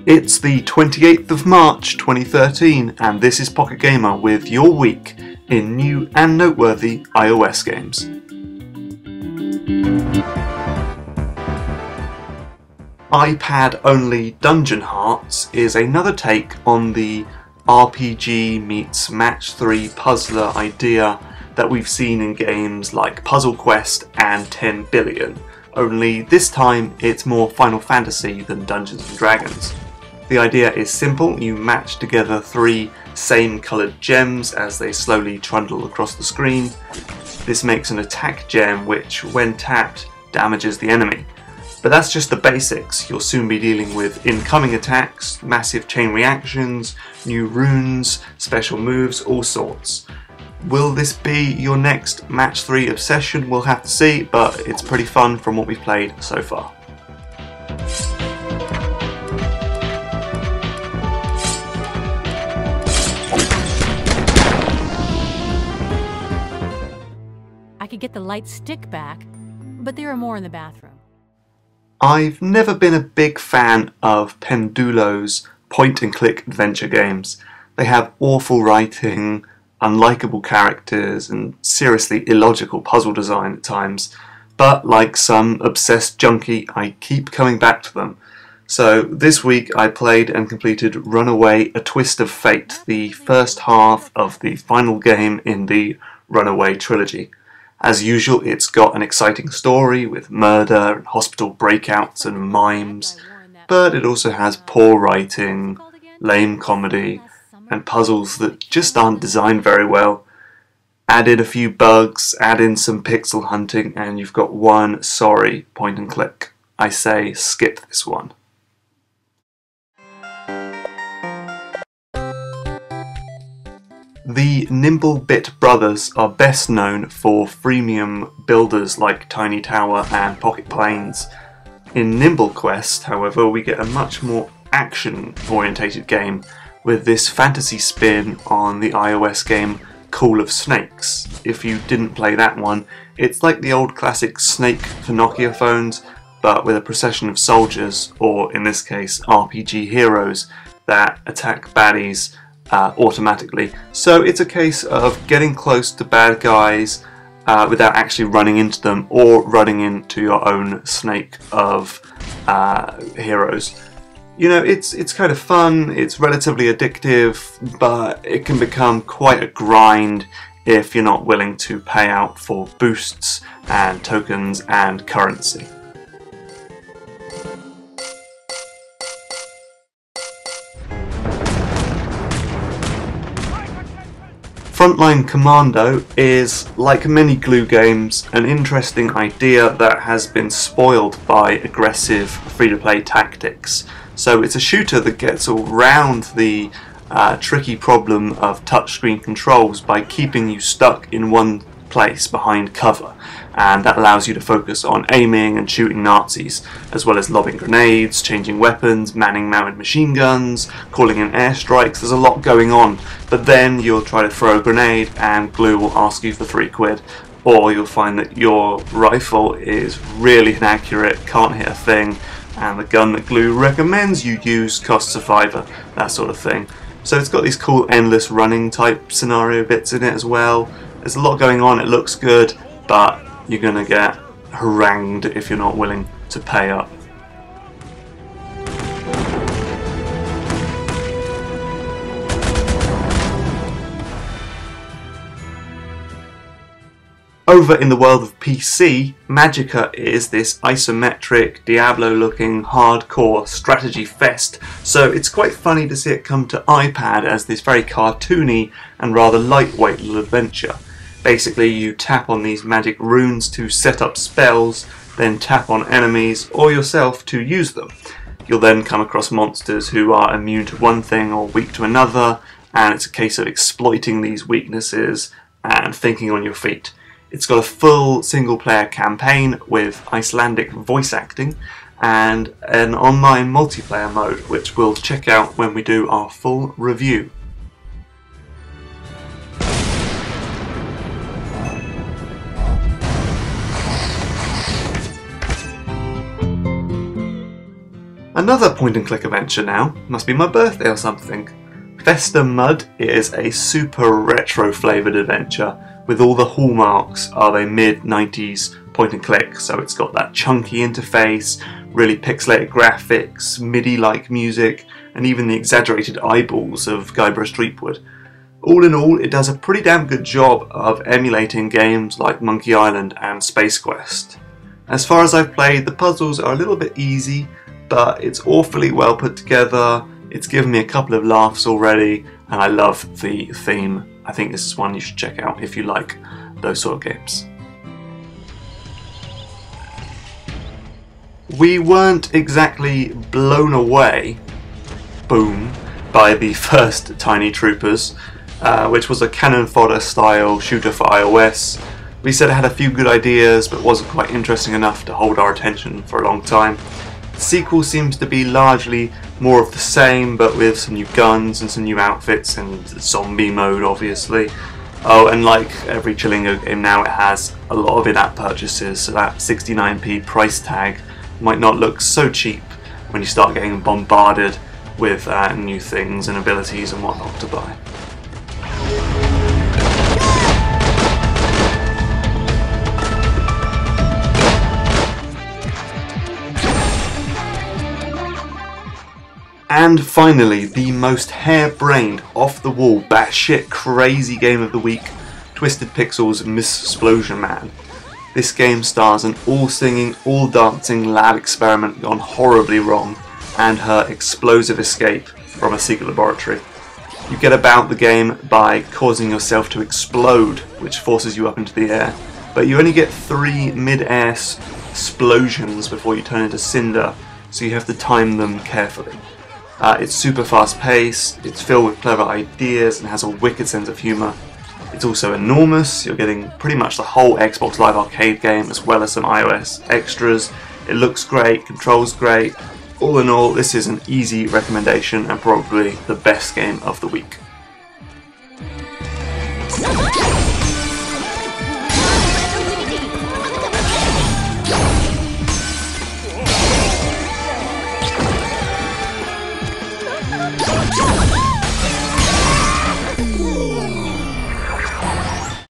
It's the 28th of March 2013 and this is Pocket Gamer with your week in new and noteworthy iOS games. iPad-only Dungeon Hearts is another take on the RPG meets Match 3 puzzler idea that we've seen in games like Puzzle Quest and 10 Billion, only this time it's more Final Fantasy than Dungeons & Dragons. The idea is simple: you match together three same coloured gems as they slowly trundle across the screen. This makes an attack gem which, when tapped, damages the enemy. But that's just the basics. You'll soon be dealing with incoming attacks, massive chain reactions, new runes, special moves, all sorts. Will this be your next Match 3 obsession? We'll have to see, but it's pretty fun from what we've played so far. I could get the light stick back, but there are more in the bathroom. I've never been a big fan of Pendulo's point-and-click adventure games. They have awful writing, unlikable characters, and seriously illogical puzzle design at times. But like some obsessed junkie, I keep coming back to them. So this week I played and completed Runaway: A Twist of Fate, the first half of the final game in the Runaway trilogy. As usual, it's got an exciting story with murder and hospital breakouts and mimes, but it also has poor writing, lame comedy, and puzzles that just aren't designed very well. Add in a few bugs, add in some pixel hunting, and you've got one sorry point and click. I say skip this one. The Nimble brothers are best known for freemium builders like Tiny Tower and Pocket Planes. In Nimble Quest, however, we get a much more action-orientated game with this fantasy spin on the iOS game Call of Snakes. If you didn't play that one, it's like the old classic Snake for Nokia phones, but with a procession of soldiers, or in this case RPG heroes, that attack baddies automatically. So it's a case of getting close to bad guys without actually running into them or running into your own snake of heroes. You know, it's kind of fun, it's relatively addictive, but it can become quite a grind if you're not willing to pay out for boosts and tokens and currency. Frontline Commando is, like many glue games, an interesting idea that has been spoiled by aggressive free-to-play tactics. So it's a shooter that gets around the tricky problem of touchscreen controls by keeping you stuck in one place behind cover, and that allows you to focus on aiming and shooting Nazis, as well as lobbing grenades, changing weapons, manning mounted machine guns, calling in airstrikes. There's a lot going on, but then you'll try to throw a grenade and Glue will ask you for £3, or you'll find that your rifle is really inaccurate, can't hit a thing, and the gun that Glue recommends you use costs a £5, that sort of thing. So it's got these cool endless running type scenario bits in it as well. There's a lot going on, it looks good, but you're gonna get harangued if you're not willing to pay up. Over in the world of PC, Magicka is this isometric, Diablo-looking, hardcore strategy fest, so it's quite funny to see it come to iPad as this very cartoony and rather lightweight little adventure. Basically, you tap on these magic runes to set up spells, then tap on enemies or yourself to use them. You'll then come across monsters who are immune to one thing or weak to another, and it's a case of exploiting these weaknesses and thinking on your feet. It's got a full single-player campaign with Icelandic voice acting and an online multiplayer mode, which we'll check out when we do our full review. Another point-and-click adventure now. Must be my birthday or something. Festa Mud is a super retro-flavoured adventure with all the hallmarks of a mid-90s point-and-click. So it's got that chunky interface, really pixelated graphics, MIDI-like music, and even the exaggerated eyeballs of Guybrush Threepwood. All in all, it does a pretty damn good job of emulating games like Monkey Island and Space Quest. As far as I've played, the puzzles are a little bit easy, but it's awfully well put together. It's given me a couple of laughs already, and I love the theme. I think this is one you should check out if you like those sort of games. We weren't exactly blown away, boom, by the first Tiny Troopers, which was a cannon fodder style shooter for iOS. We said it had a few good ideas, but wasn't quite interesting enough to hold our attention for a long time. The sequel seems to be largely more of the same, but with some new guns and some new outfits and zombie mode, obviously. Oh, and like every Chillingo game now, it has a lot of in-app purchases, so that 69p price tag might not look so cheap when you start getting bombarded with new things and abilities and whatnot to buy. And finally, the most harebrained, off-the-wall, batshit crazy game of the week, Twisted Pixel's Msplosion Man. This game stars an all-singing, all-dancing lab experiment gone horribly wrong, and her explosive escape from a secret laboratory. You get about the game by causing yourself to explode, which forces you up into the air, but you only get 3 mid-air explosions before you turn into cinder, so you have to time them carefully. It's super fast paced, it's filled with clever ideas and has a wicked sense of humour. It's also enormous, you're getting pretty much the whole Xbox Live Arcade game as well as some iOS extras. It looks great, controls great. All in all, this is an easy recommendation and probably the best game of the week.